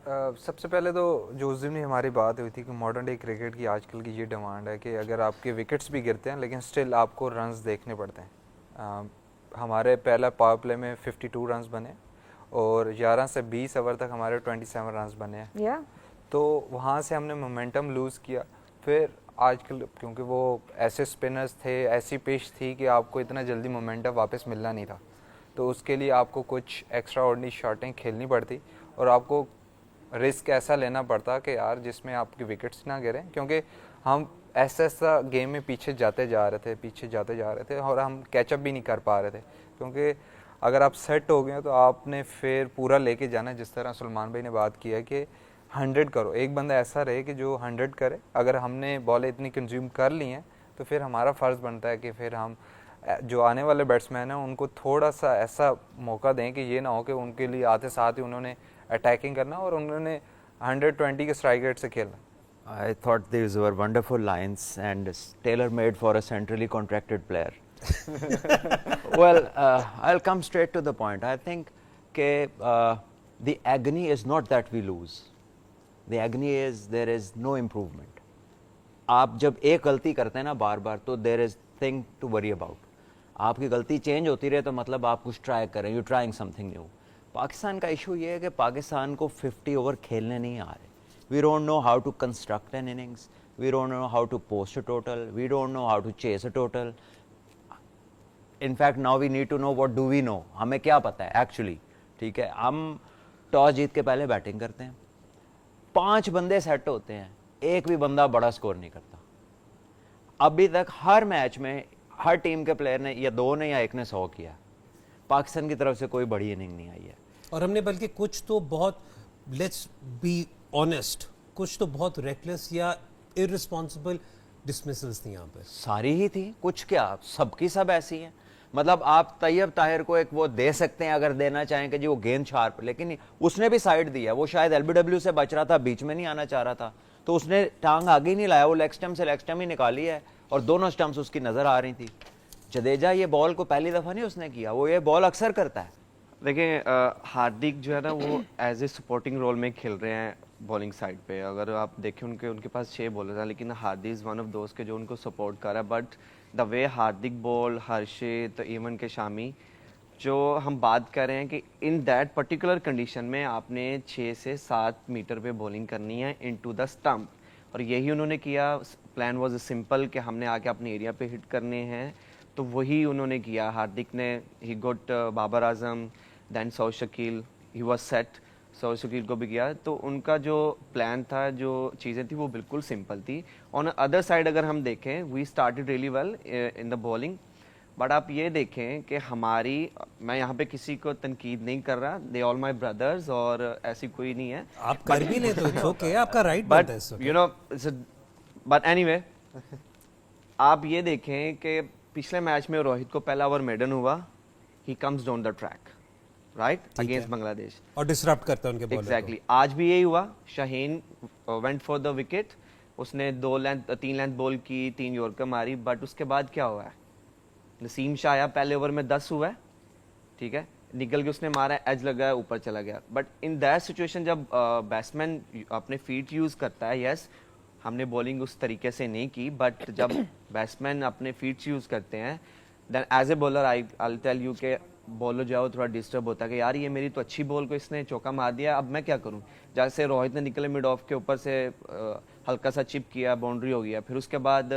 सबसे पहले तो जो उस दिन ही हमारी बात हुई थी कि मॉडर्न डे क्रिकेट की आजकल की ये डिमांड है कि अगर आपके विकेट्स भी गिरते हैं लेकिन स्टिल आपको रन्स देखने पड़ते हैं। हमारे पहला पावर प्ले में 52 रन्स बने और 11 से 20 ओवर तक हमारे 27 रन्स बने हैं। तो वहाँ से हमने मोमेंटम लूज़ किया। फिर आजकल क्योंकि वो ऐसे स्पिनर्स थे, ऐसी पिच थी कि आपको इतना जल्दी मोमेंटम वापस मिलना नहीं था, तो उसके लिए आपको कुछ एक्स्ट्रा ऑर्डिनरी शॉटें खेलनी पड़ती और आपको रिस्क ऐसा लेना पड़ता कि यार जिसमें आपकी विकेट्स ना गिरें, क्योंकि हम ऐसा गेम में पीछे जाते जा रहे थे और हम कैचअप भी नहीं कर पा रहे थे। क्योंकि अगर आप सेट हो गए तो आपने फिर पूरा लेके जाना, जिस तरह सलमान भाई ने बात की है कि 100 करो, एक बंदा ऐसा रहे कि जो 100 करे। अगर हमने बॉलें इतनी कंज्यूम कर ली हैं तो फिर हमारा फ़र्ज़ बनता है कि फिर हम जो आने वाले बैट्समैन हैं उनको थोड़ा सा ऐसा मौका दें कि ये ना हो कि उनके लिए आते साथ ही उन्होंने अटैकिंग करना और उन्होंने 120 के स्ट्राइक रेट से खेलना। I thought these were wonderful lines and tailor-made for a centrally contracted player. Well, I'll come straight to the point. I think the agony is not that we lose. The agony is there is no improvement. आप जब एक गलती करते हैं ना बार बार तो there is thing to worry about. आपकी गलती चेंज होती रहे तो मतलब आप कुछ ट्राई करें, you're trying something new. Pakistan का इशू ये है कि पाकिस्तान को 50 ओवर खेलने नहीं आ रहे. We don't know how to construct an innings. We don't know how to post a total. We don't know how to chase a total. In fact, now we need to know what do we know. हमें क्या पता है actually, ठीक है? हम toss जीत के पहले batting करते हैं, 5 बंदे सेट होते हैं, एक भी बंदा बड़ा स्कोर नहीं करता। अभी तक हर मैच में हर टीम के प्लेयर ने या 2 ने या 1 ने 100 किया। पाकिस्तान की तरफ से कोई बड़ी इनिंग नहीं आई है और हमने बल्कि कुछ तो बहुत, लेट्स बी ऑनेस्ट, कुछ तो बहुत रेकलेस या इररिस्पॉन्सिबल डिसमिसल्स थी यहाँ पे। सारी ही थी, कुछ क्या, सबकी सब ऐसी हैं। मतलब आप तैयब ताहिर को एक वो दे सकते हैं अगर देना चाहें कि जी वो गेंद शार्प, लेकिन उसने भी साइड दिया। वो शायद एलबीडब्ल्यू से बच रहा था, बीच में नहीं आना चाह रहा था, तो उसने टांग आगे ही नहीं लाया, वो लेग स्टम्प से लेग स्टम्प ही निकाली है और दोनों स्टम्प्स उसकी नजर आ रही थी। जडेजा ये बॉल को पहली दफा नहीं उसने किया, वो ये बॉल अक्सर करता है। देखिए हार्दिक जो है ना वो एज ए सपोर्टिंग रोल में खेल रहे हैं बॉलिंग साइड पे। अगर आप देखें उनके पास 6 बॉलर हैं, लेकिन हार्दिक इज़ वन ऑफ दोस्त के जो उनको सपोर्ट कर रहा है। But the way Hardik ball, Harshit, even के शामी, जो हम बात कर रहे हैं कि इन दैट पर्टिकुलर कंडीशन में आपने 6 से 7 मीटर पे बॉलिंग करनी है इनटू द स्टंप, और यही उन्होंने किया। प्लान वाज सिंपल कि हमने आके अपने एरिया पे हिट करने हैं, तो वही उन्होंने किया। हार्दिक ने he got Babar Azam, then Saud Shakeel, he was set, Saud Shakeel को भी किया। तो उनका जो प्लान था, जो चीज़ें थी, वो बिल्कुल सिंपल थी। ऑन अदर साइड अगर हम देखें, we started really well in the bowling, but आप ये देखें कि हमारी, मैं यहाँ पे किसी को तनकीद नहीं कर रहा, दे ऑल माई ब्रदर्स, और ऐसी कोई नहीं है। आप कर भी ले तो इट्स ओके, आपका राइट बट बनता है। यू नो, बट एनीवे, आप ये देखें कि पिछले मैच में रोहित को पहला ओवर मेडन हुआ, he comes down the track right against Bangladesh और डिसरप्ट करता है उनके बॉलर को। एग्जैक्टली आज भी यही हुआ। Shaheen went for the wicket, उसने 3 लेंथ बॉल की, 3 यॉर्कर मारी, बट उसके बाद क्या हुआ है, नसीम शाह आया, पहले ओवर में 10 हुआ है, ठीक है, निकल के उसने मारा, एज लगा, ऊपर चला गया। बट इन दैट सिचुएशन जब बैट्समैन अपने फीट यूज करता है, यस हमने बॉलिंग उस तरीके से नहीं की, बट जब बैट्समैन अपने फीट्स यूज करते हैं, then as a bowler I tell you के बॉलर जो है वो थोड़ा डिस्टर्ब होता है कि यार ये मेरी तो अच्छी बॉल को इसने चौका मार दिया, अब मैं क्या करूं। जैसे रोहित ने निकले मिड ऑफ के ऊपर से हल्का सा चिप किया, बाउंड्री हो गया। फिर उसके बाद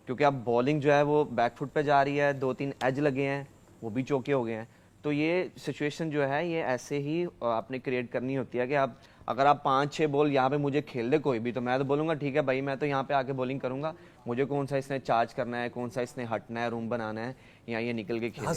क्योंकि अब बॉलिंग जो है वो बैकफुट पे जा रही है, 2-3 एज लगे हैं, वो भी चौके हो गए हैं। तो ये सिचुएशन जो है ये ऐसे ही आपने क्रिएट करनी होती है कि आप अगर आप 5-6 बॉल यहाँ पे मुझे खेल दे कोई भी, तो मैं तो बोलूँगा ठीक है भाई, मैं तो यहाँ पे आके बॉलिंग करूँगा, मुझे कौन सा इसने चार्ज करना है, कौन सा इसने हटना है, रूम बनाना है, या ये निकल के खेलेगा।